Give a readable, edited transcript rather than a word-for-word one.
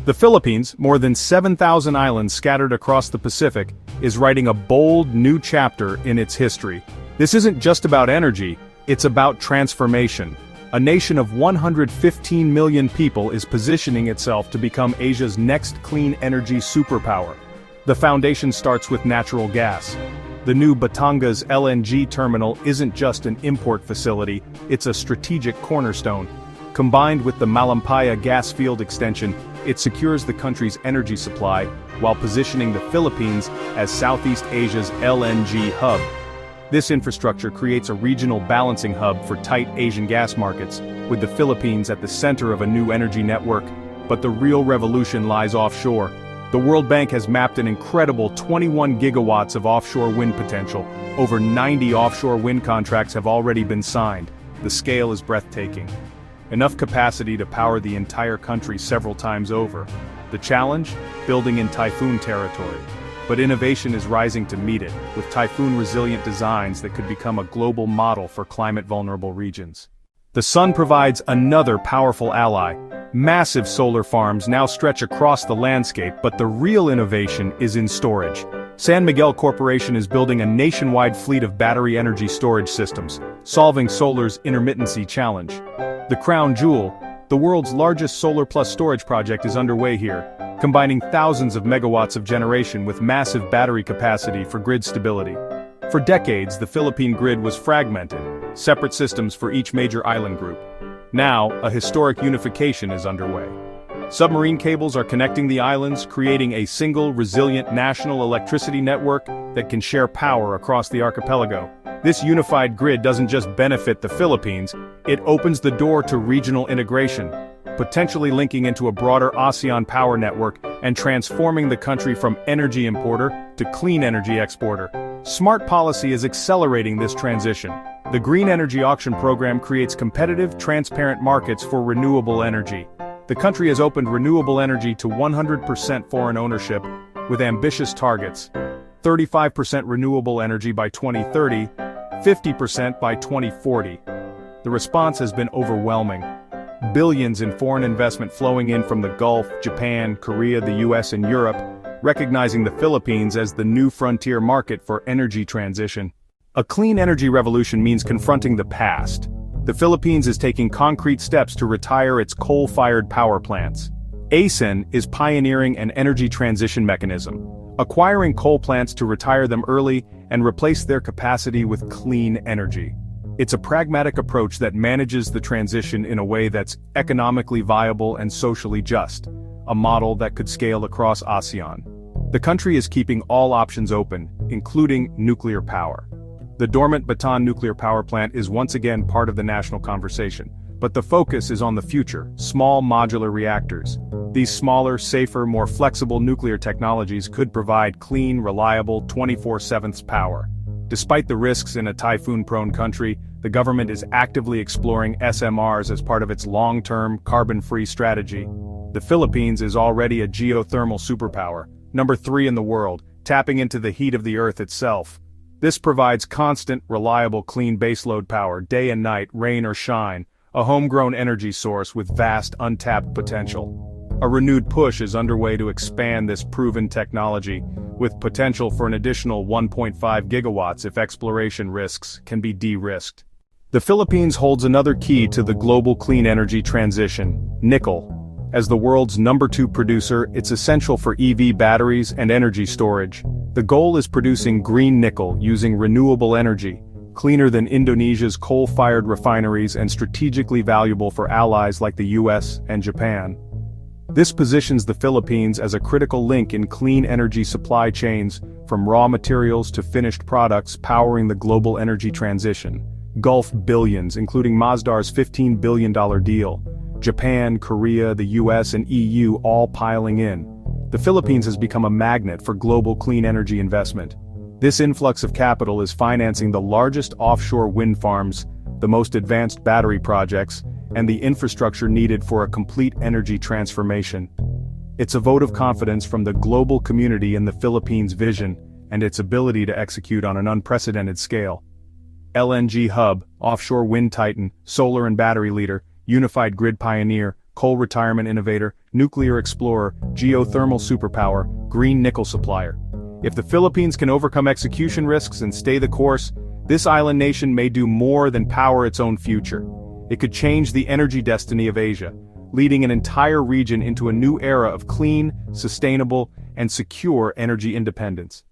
The Philippines, more than 7,000 islands scattered across the Pacific, is writing a bold new chapter in its history. This isn't just about energy, it's about transformation. A nation of 115 million people is positioning itself to become Asia's next clean energy superpower. The foundation starts with natural gas. The new Batangas LNG terminal isn't just an import facility, it's a strategic cornerstone. Combined with the Malampaya gas field extension, it secures the country's energy supply, while positioning the Philippines as Southeast Asia's LNG hub. This infrastructure creates a regional balancing hub for tight Asian gas markets, with the Philippines at the center of a new energy network. But the real revolution lies offshore. The World Bank has mapped an incredible 21 gigawatts of offshore wind potential. Over 90 offshore wind contracts have already been signed. The scale is breathtaking. Enough capacity to power the entire country several times over. The challenge? Building in typhoon territory. But innovation is rising to meet it, with typhoon-resilient designs that could become a global model for climate-vulnerable regions. The sun provides another powerful ally. Massive solar farms now stretch across the landscape, but the real innovation is in storage. San Miguel Corporation is building a nationwide fleet of battery energy storage systems, solving solar's intermittency challenge. The crown jewel, the world's largest solar-plus storage project, is underway here, combining thousands of megawatts of generation with massive battery capacity for grid stability. For decades, the Philippine grid was fragmented, separate systems for each major island group. Now, a historic unification is underway. Submarine cables are connecting the islands, creating a single, resilient national electricity network that can share power across the archipelago. This unified grid doesn't just benefit the Philippines, it opens the door to regional integration, potentially linking into a broader ASEAN power network and transforming the country from energy importer to clean energy exporter. Smart policy is accelerating this transition. The Green Energy Auction Program creates competitive, transparent markets for renewable energy. The country has opened renewable energy to 100% foreign ownership, with ambitious targets: 35% renewable energy by 2030, 50% by 2040. The response has been overwhelming. Billions in foreign investment flowing in from the Gulf, Japan, Korea, the US, and Europe, recognizing the Philippines as the new frontier market for energy transition. A clean energy revolution means confronting the past. The Philippines is taking concrete steps to retire its coal-fired power plants. ASEAN is pioneering an energy transition mechanism, acquiring coal plants to retire them early and replace their capacity with clean energy. It's a pragmatic approach that manages the transition in a way that's economically viable and socially just, a model that could scale across ASEAN. The country is keeping all options open, including nuclear power. The dormant Bataan nuclear power plant is once again part of the national conversation, but the focus is on the future: small modular reactors. These smaller, safer, more flexible nuclear technologies could provide clean, reliable 24/7 power. Despite the risks in a typhoon-prone country, the government is actively exploring SMRs as part of its long-term, carbon-free strategy. The Philippines is already a geothermal superpower, number 3 in the world, tapping into the heat of the Earth itself. This provides constant, reliable, clean baseload power, day and night, rain or shine, a homegrown energy source with vast, untapped potential. A renewed push is underway to expand this proven technology, with potential for an additional 1.5 gigawatts if exploration risks can be de-risked. The Philippines holds another key to the global clean energy transition: nickel. As the world's number 2 producer, it's essential for EV batteries and energy storage. The goal is producing green nickel using renewable energy, cleaner than Indonesia's coal-fired refineries and strategically valuable for allies like the US and Japan. This positions the Philippines as a critical link in clean energy supply chains, from raw materials to finished products powering the global energy transition. Gulf billions, including Masdar's $15 billion deal. Japan, Korea, the US, and EU all piling in. The Philippines has become a magnet for global clean energy investment. This influx of capital is financing the largest offshore wind farms, the most advanced battery projects, and the infrastructure needed for a complete energy transformation. It's a vote of confidence from the global community in the Philippines' vision and its ability to execute on an unprecedented scale. LNG hub, offshore wind titan, solar and battery leader, unified grid pioneer, coal retirement innovator, nuclear explorer, geothermal superpower, green nickel supplier. If the Philippines can overcome execution risks and stay the course, this island nation may do more than power its own future. It could change the energy destiny of Asia, leading an entire region into a new era of clean, sustainable, and secure energy independence.